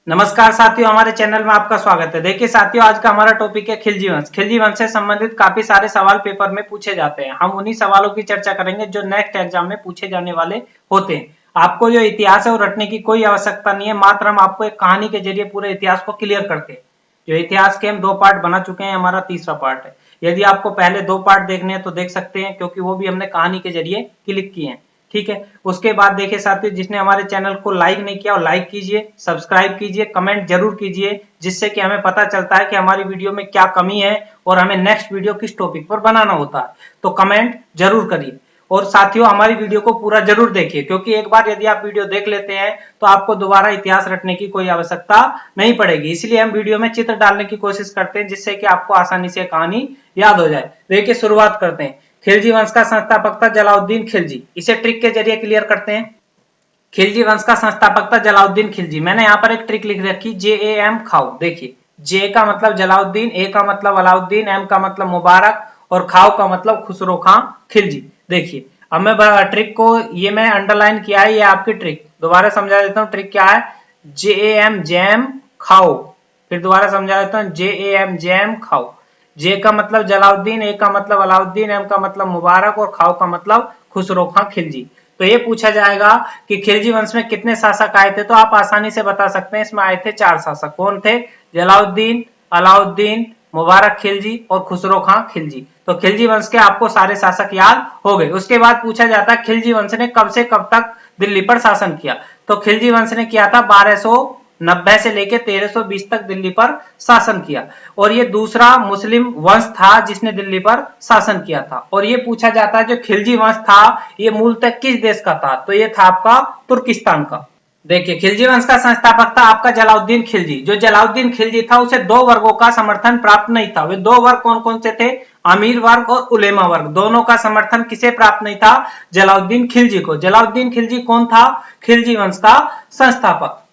नमस्कार साथियों, हमारे चैनल में आपका स्वागत है। देखिए साथियों, आज का हमारा टॉपिक है खिलजी वंश। खिलजी वंश से संबंधित काफी सारे सवाल पेपर में पूछे जाते हैं। हम उन्हीं सवालों की चर्चा करेंगे जो नेक्स्ट एग्जाम में पूछे जाने वाले होते हैं। आपको जो इतिहास है वो रटने की कोई आवश्यकता नहीं है, मात्र हम आपको एक कहानी के जरिए पूरे इतिहास को क्लियर करते हैं। जो इतिहास के हम 2 पार्ट बना चुके हैं, हमारा तीसरा पार्ट है। यदि आपको पहले 2 पार्ट देखने हैं तो देख सकते हैं, क्योंकि वो भी हमने कहानी के जरिए क्लिक किए हैं। ठीक है, उसके बाद देखिए साथियों, जिसने हमारे चैनल को लाइक नहीं किया और लाइक कीजिए, सब्सक्राइब कीजिए, कमेंट जरूर कीजिए, जिससे कि हमें पता चलता है कि हमारी वीडियो में क्या कमी है और हमें नेक्स्ट वीडियो किस टॉपिक पर बनाना होता है। तो कमेंट जरूर करिए और साथियों हमारी वीडियो को पूरा जरूर देखिए, क्योंकि एक बार यदि आप वीडियो देख लेते हैं तो आपको दोबारा इतिहास रटने की कोई आवश्यकता नहीं पड़ेगी। इसलिए हम वीडियो में चित्र डालने की कोशिश करते हैं, जिससे कि आपको आसानी से कहानी याद हो जाए। देखिए शुरुआत करते हैं। खिलजी वंश का संस्थापक था जलालुद्दीन खिलजी। इसे ट्रिक के जरिए क्लियर करते हैं। खिलजी वंश का संस्थापक था जलालुद्दीन खिलजी। मैंने यहाँ पर एक ट्रिक लिख रखी, JAM खाओ। देखिए, जे का मतलब जलालुद्दीन, ए का मतलब अलाउद्दीन, एम का मतलब मुबारक और खाओ का मतलब खुसरो खां खिलजी। देखिए अब मैं ट्रिक को, ये मैं अंडरलाइन किया है, ये आपकी ट्रिक। दोबारा समझा देता हूँ ट्रिक क्या है। JAM जैम खाओ। फिर दोबारा समझा देता हूँ, JAM जैम खाओ। जे का मतलब जलालुद्दीन, ए का मतलब अलाउद्दीन, एम का मतलब मुबारक और खाओ का मतलब खुसरो खां खिलजी। तो ये पूछा जाएगा कि खिलजी वंश में कितने शासक आए थे, तो आप आसानी से बता सकते हैं, इसमें आए थे 4 शासक। कौन थे? जलालुद्दीन, अलाउद्दीन, मुबारक खिलजी और खुसरो खां खिलजी। तो खिलजी वंश के आपको सारे शासक याद हो गए। उसके बाद पूछा जाता है खिलजी वंश ने कब से कब तक दिल्ली पर शासन किया। तो खिलजी वंश ने किया था 1290 से लेकर 1320 तक दिल्ली पर शासन किया, और ये दूसरा मुस्लिम वंश था जिसने दिल्ली पर शासन किया था। और ये पूछा जाता है जो खिलजी वंश था ये मूलतः किस देश का था, तो ये था आपका तुर्किस्तान का। देखिए, खिलजी वंश का संस्थापक था आपका जलालुद्दीन खिलजी। जो जलालुद्दीन खिलजी था उसे 2 वर्गों का समर्थन प्राप्त नहीं था। वे 2 वर्ग कौन कौन से थे? अमीर वर्ग और उलेमा वर्ग। दोनों का समर्थन किसे प्राप्त नहीं था? जलालुद्दीन खिलजी को। जलालुद्दीन खिलजी कौन था? खिलजी वंश का संस्थापक।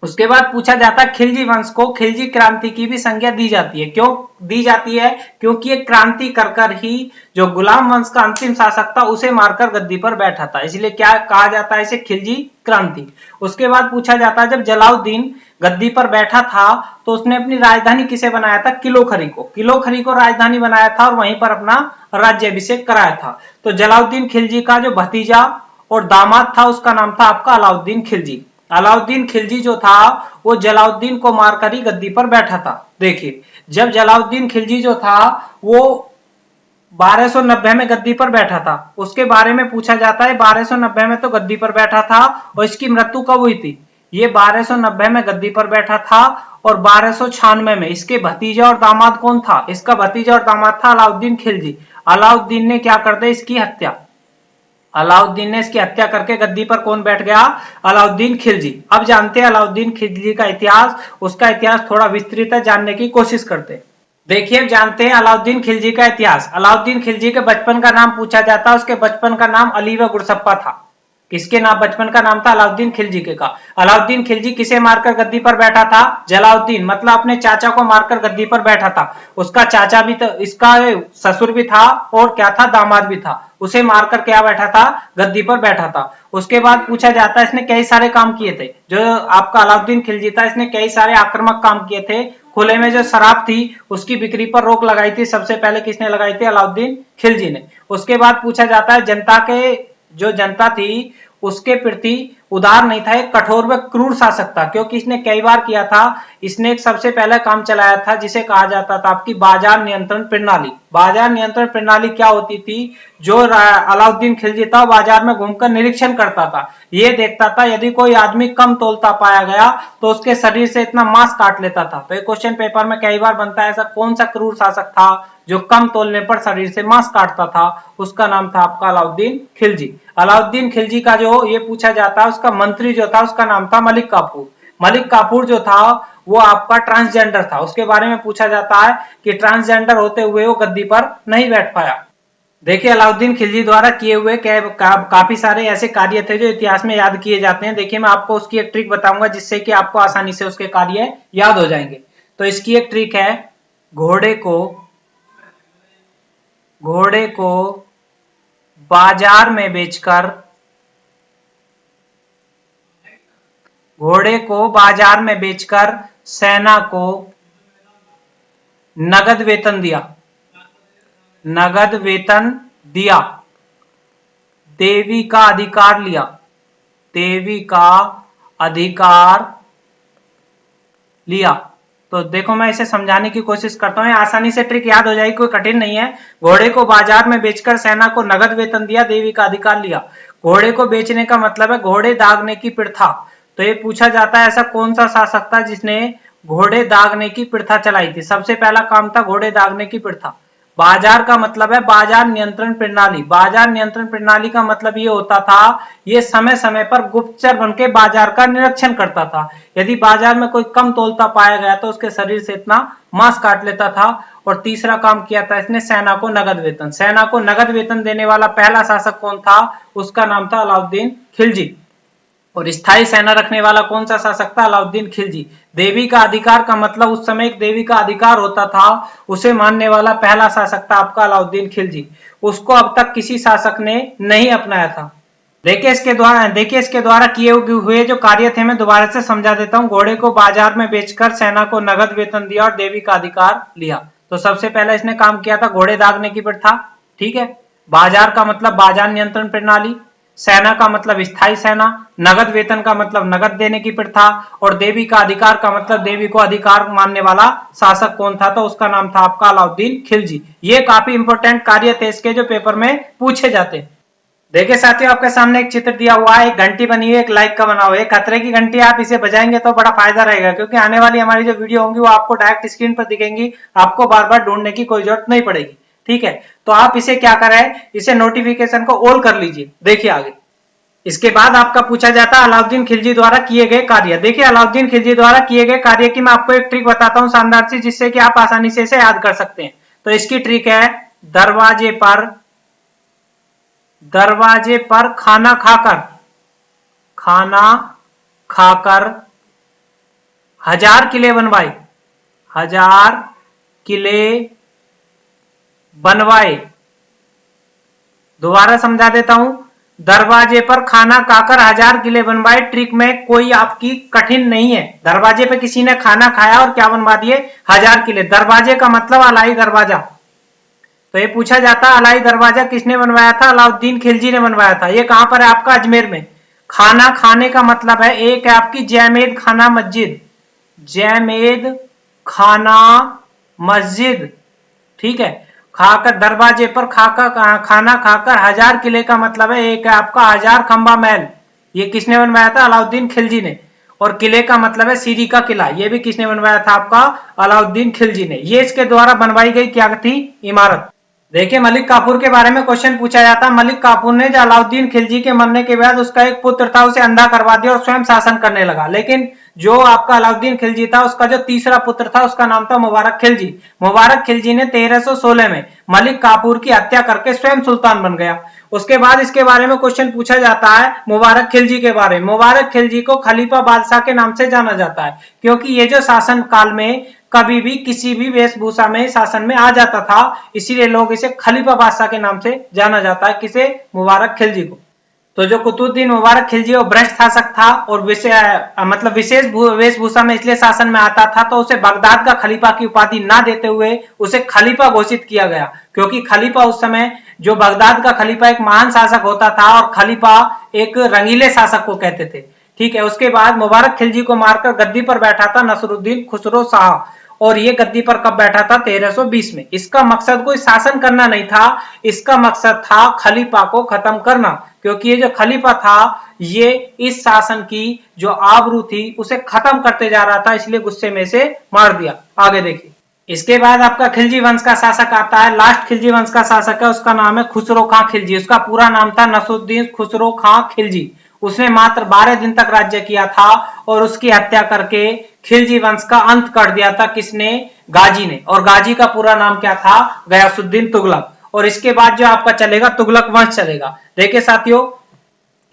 उसके बाद पूछा जाता है खिलजी वंश को खिलजी क्रांति की भी संज्ञा दी जाती है। क्यों दी जाती है? क्योंकि एक क्रांति कर कर ही जो गुलाम वंश का अंतिम शासक था उसे मारकर गद्दी पर बैठा था, इसलिए क्या कहा जाता है इसे? खिलजी क्रांति। उसके बाद पूछा जाता है जब जलालुद्दीन गद्दी पर बैठा था तो उसने अपनी राजधानी किसे बनाया था? किलोखरी को। किलोखरी को राजधानी बनाया था और वहीं पर अपना राज्याभिषेक कराया था। तो जलालुद्दीन खिलजी का जो भतीजा और दामाद था उसका नाम था आपका अलाउद्दीन खिलजी। अलाउद्दीन खिलजी जो था वो जलालुद्दीन को मारकर ही गद्दी पर बैठा था। देखिए, जब जलालुद्दीन खिलजी जो था वो 1290 में गद्दी पर बैठा था, उसके बारे में पूछा जाता है 1290 में तो गद्दी पर बैठा था, और इसकी मृत्यु कब हुई थी? ये 1290 में गद्दी पर बैठा था और 1296 में इसके भतीजा और दामाद कौन था? इसका भतीजा और दामाद था अलाउद्दीन खिलजी। अलाउद्दीन ने क्या कर दिया? इसकी हत्या। अलाउद्दीन ने इसकी हत्या करके गद्दी पर कौन बैठ गया? अलाउद्दीन खिलजी। अब जानते हैं अलाउद्दीन खिलजी का इतिहास। उसका इतिहास थोड़ा विस्तृत है, जानने की कोशिश करते हैं। देखिए, अब जानते हैं अलाउद्दीन खिलजी का इतिहास। अलाउद्दीन खिलजी के बचपन का नाम पूछा जाता है, उसके बचपन का नाम अली व गुरसप्पा था। किसके नाम बचपन का नाम था? अलाउद्दीन खिलजी के का। अलाउद्दीन खिलजी किसे मारकर गद्दी पर बैठा था? जलालुद्दीन, मतलब अपने चाचा को मारकर गद्दी पर बैठा था। उसका चाचा भी था, इसका ससुर भी था और क्या था? दामाद भी था। उसे मारकर क्या बैठा था? गद्दी पर बैठा था। उसके बाद पूछा जाता है इसने कई सारे काम किए थे। जो आपका अलाउद्दीन खिलजी था इसने कई सारे आक्रामक काम किए थे। खुले में जो शराब थी उसकी बिक्री पर रोक लगाई थी, सबसे पहले किसने लगाई थी? अलाउद्दीन खिलजी ने। उसके बाद पूछा जाता है जनता के, जो जनता थी उसके प्रति उदार नहीं था, एक कठोर व क्रूर शासक था, क्योंकि इसने कई बार किया था। इसने एक सबसे पहला काम चलाया था जिसे कहा जाता था आपकी बाजार नियंत्रण प्रणाली। बाजार नियंत्रण प्रणाली क्या होती थी? जो अलाउद्दीन खिलजी था बाजार में घूमकर निरीक्षण करता था, ये देखता था यदि कोई आदमी कम तोलता पाया गया तो उसके शरीर से इतना मांस काट लेता था। तो ये क्वेश्चन पेपर में कई बार बनता है, ऐसा कौन सा क्रूर शासक था जो कम तोलने पर शरीर से मांस काटता था? उसका नाम था आपका अलाउद्दीन खिलजी। अलाउद्दीन खिलजी का जो ये पूछा जाता है उसका मंत्री जो था उसका नाम था मलिक काफूर। मलिक काफूर जो था वो आपका ट्रांसजेंडर था। उसके बारे में पूछा जाता है कि ट्रांसजेंडर होते हुए वो गद्दी पर नहीं बैठ पाया। देखिए, अलाउद्दीन खिलजी द्वारा किए हुए काफी सारे ऐसे कार्य थे जो इतिहास में याद किए जाते हैं। देखिए, मैं आपको उसकी एक ट्रिक बताऊंगा जिससे कि आपको आसानी से उसके कार्य याद हो जाएंगे। तो इसकी एक ट्रिक है, घोड़े को घोड़े को बाजार में बेचकर घोड़े को बाजार में बेचकर सेना को नगद वेतन दिया, नगद वेतन दिया, देवी का अधिकार लिया, देवी का अधिकार लिया। तो देखो मैं इसे समझाने की कोशिश करता हूं, आसानी से ट्रिक याद हो जाएगी, कोई कठिन नहीं है। घोड़े को बाजार में बेचकर सेना को नगद वेतन दिया, देवी का अधिकार लिया। घोड़े को बेचने का मतलब है घोड़े दागने की प्रथा। तो ये पूछा जाता है ऐसा कौन सा शासक था जिसने घोड़े दागने की प्रथा चलाई थी। सबसे पहला काम था घोड़े दागने की प्रथा। बाजार का मतलब है बाजार नियंत्रण प्रणाली। बाजार नियंत्रण प्रणाली का मतलब ये होता था, ये समय समय पर गुप्तचर बनके बाजार का निरीक्षण करता था। यदि बाजार में कोई कम तोलता पाया गया तो उसके शरीर से इतना मांस काट लेता था। और तीसरा काम किया था इसने सेना को नगद वेतन। सेना को नगद वेतन देने वाला पहला शासक कौन था, उसका नाम था अलाउद्दीन खिलजी। और स्थायी सेना रखने वाला कौन सा शासक था, अलाउद्दीन खिलजी। देवी का अधिकार का मतलब उस समय एक देवी का अधिकार होता था, उसे मानने वाला पहला शासक था आपका अलाउद्दीन खिलजी। उसको अब तक किसी शासक ने नहीं अपनाया था। देखिए इसके द्वारा किए हुए जो कार्य थे मैं दोबारा से समझा देता हूँ। घोड़े को बाजार में बेचकर सेना को नगद वेतन दिया और देवी का अधिकार लिया। तो सबसे पहले इसने काम किया था घोड़े दागने की प्रथा, ठीक है। बाजार का मतलब बाजार नियंत्रण प्रणाली, सेना का मतलब स्थायी सेना, नगद वेतन का मतलब नगद देने की प्रथा, और देवी का अधिकार का मतलब देवी को अधिकार मानने वाला शासक कौन था, तो उसका नाम था आपका अलाउद्दीन खिलजी। ये काफी इंपोर्टेंट कार्य थे इसके, जो पेपर में पूछे जाते हैं। देखिए साथियों, आपके सामने एक चित्र दिया हुआ है, एक घंटी बनी हुई है, एक लाइक का बना हुआ है। खतरे की घंटी, आप इसे बजाएंगे तो बड़ा फायदा रहेगा, क्योंकि आने वाली हमारी जो वीडियो होंगी वो आपको डायरेक्ट स्क्रीन पर दिखेंगी, आपको बार बार ढूंढने की कोई जरूरत नहीं पड़ेगी, ठीक है। तो आप इसे क्या करें, इसे नोटिफिकेशन को ऑल कर लीजिए। देखिए आगे इसके बाद आपका पूछा जाता है अलाउद्दीन खिलजी द्वारा किए गए कार्य। देखिए अलाउद्दीन खिलजी द्वारा किए गए कार्य की मैं आपको एक ट्रिक बताता हूं शानदार सी, जिससे कि आप आसानी से इसे याद कर सकते हैं। तो इसकी ट्रिक है दरवाजे पर खाना खाकर 1000 किले बनवाए, 1000 किले बनवाए। दोबारा समझा देता हूं, दरवाजे पर खाना खाकर 1000 किले बनवाए। ट्रिक में कोई आपकी कठिन नहीं है। दरवाजे पे किसी ने खाना खाया और क्या बनवा दिए, 1000 किले। दरवाजे का मतलब अलाई दरवाजा। तो ये पूछा जाता है अलाई दरवाजा किसने बनवाया था, अलाउद्दीन खिलजी ने बनवाया था। ये कहां पर है आपका, अजमेर में। खाना खाने का मतलब है, एक है आपकी जैमेद खाना मस्जिद, जैमेद खाना मस्जिद, ठीक है। खाकर दरवाजे पर खाना खाकर 1000 किले का मतलब है, एक है आपका 1000 खंबा महल। ये किसने बनवाया था, अलाउद्दीन खिलजी ने। और किले का मतलब है सीरी का किला, ये भी किसने बनवाया था, आपका अलाउद्दीन खिलजी ने। ये इसके द्वारा बनवाई गई क्या थी, इमारत। देखिए मलिक काफूर के बारे में क्वेश्चन पूछा जाता है। मलिक काफूर ने जो अलाउद्दीन खिलजी के मरने के बाद उसका एक पुत्र था, उसे अंधा करवा दिया और स्वयं शासन करने लगा। लेकिन जो आपका अलाउद्दीन खिलजी था, उसका जो तीसरा पुत्र था उसका नाम था मुबारक खिलजी। मुबारक खिलजी ने 1316 में मलिक काफूर की हत्या करके स्वयं सुल्तान बन गया। उसके बाद इसके बारे में क्वेश्चन पूछा जाता है मुबारक खिलजी के बारे में। मुबारक खिलजी को खलीफा बादशाह के नाम से जाना जाता है, क्योंकि ये जो शासन काल में कभी भी किसी भी वेशभूषा में शासन में आ जाता था, इसीलिए लोग इसे खलीफा बादशाह के नाम से जाना जाता है। किसे, मुबारक खिलजी को। तो जो कुतुबुद्दीन मुबारक खिलजी वो भ्रष्ट शासक था और विशेष वेशभूषा में इसलिए शासन में आता था, तो उसे बगदाद का खलीफा की उपाधि ना देते हुए उसे खलीफा घोषित किया गया, क्योंकि खलीफा उस समय जो बगदाद का खलीफा एक महान शासक होता था और खलीफा एक रंगीले शासक को कहते थे, ठीक है। उसके बाद मुबारक खिलजी को मारकर गद्दी पर बैठा था नसरुद्दीन खुसरो शाह, और ये गद्दी पर कब बैठा था, 1320 में। इसका मकसद कोई शासन करना नहीं था, इसका मकसद था खलीफा को खत्म करना, क्योंकि ये जो खलीफा था ये इस शासन की जो आबरू थी उसे खत्म करते जा रहा था, इसलिए गुस्से में से मार दिया। आगे देखिए इसके बाद आपका खिलजी वंश का शासक आता है। लास्ट खिलजी वंश का शासक है, उसका नाम है खुसरो खां खिलजी। उसका पूरा नाम था नसरुद्दीन खुसरो खां खिलजी। उसने मात्र 12 दिन तक राज्य किया था और उसकी हत्या करके खिलजी वंश का अंत कर दिया था। किसने, गाजी ने। और गाजी का पूरा नाम क्या था, गयासुद्दीन तुगलक। और इसके बाद जो आपका चलेगा तुगलक वंश चलेगा। देखिए साथियों,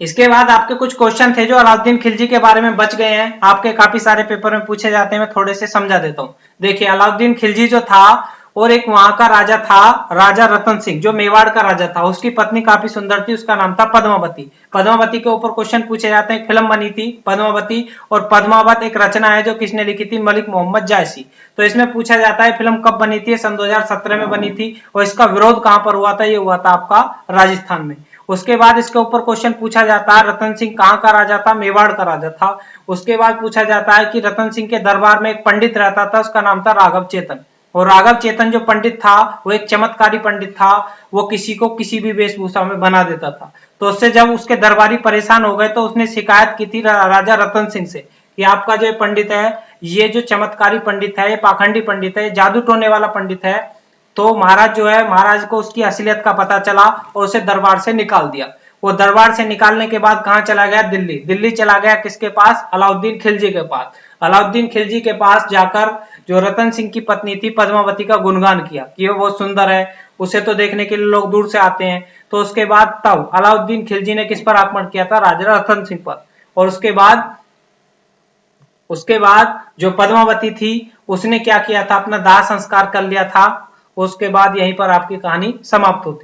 इसके बाद आपके कुछ क्वेश्चन थे जो अलाउद्दीन खिलजी के बारे में बच गए हैं, आपके काफी सारे पेपर में पूछे जाते हैं, मैं थोड़े से समझा देता हूं। देखिए अलाउद्दीन खिलजी जो था और एक वहां का राजा था, राजा रतन सिंह, जो मेवाड़ का राजा था, उसकी पत्नी काफी सुंदर थी, उसका नाम था पद्मावती। पद्मावती के ऊपर क्वेश्चन पूछे जाते हैं। फिल्म बनी थी पद्मावती, और पद्मावत एक रचना है जो किसने लिखी थी, मलिक मोहम्मद जायसी। तो इसमें पूछा जाता है फिल्म कब बनी थी, सन 2017 में बनी थी, और इसका विरोध कहां पर हुआ था, ये हुआ था आपका राजस्थान में। उसके बाद इसके ऊपर क्वेश्चन पूछा जाता है रतन सिंह कहां का राजा था, मेवाड़ का राजा था। उसके बाद पूछा जाता है कि रतन सिंह के दरबार में एक पंडित रहता था, उसका नाम था राघव चेतन। और राघव चेतन जो पंडित था वो एक चमत्कारी पंडित था, वो किसी को किसी भी वेशभूषा में बना देता था। तो उससे जब उसके दरबारी परेशान हो गए तो उसने शिकायत की थी राजा रतन सिंह से कि आपका जो पंडित है, ये जो चमत्कारी पंडित है, ये पाखंडी पंडित है, जादू टोने वाला पंडित है। तो महाराज जो है, महाराज को उसकी असलियत का पता चला और उसे दरबार से निकाल दिया। वो दरबार से निकालने के बाद कहां चला गया, दिल्ली। दिल्ली चला गया किसके पास, अलाउद्दीन खिलजी के पास। अलाउद्दीन खिलजी के पास जाकर जो रतन सिंह की पत्नी थी पद्मावती का गुणगान किया कि वो बहुत सुंदर है, उसे तो देखने के लिए लोग दूर से आते हैं। तो उसके बाद तब अलाउद्दीन खिलजी ने किस पर आक्रमण किया था, राजा रतन सिंह पर। और उसके बाद जो पद्मावती थी उसने क्या किया था, अपना दाह संस्कार कर लिया था। उसके बाद यहीं पर आपकी कहानी समाप्त होती है।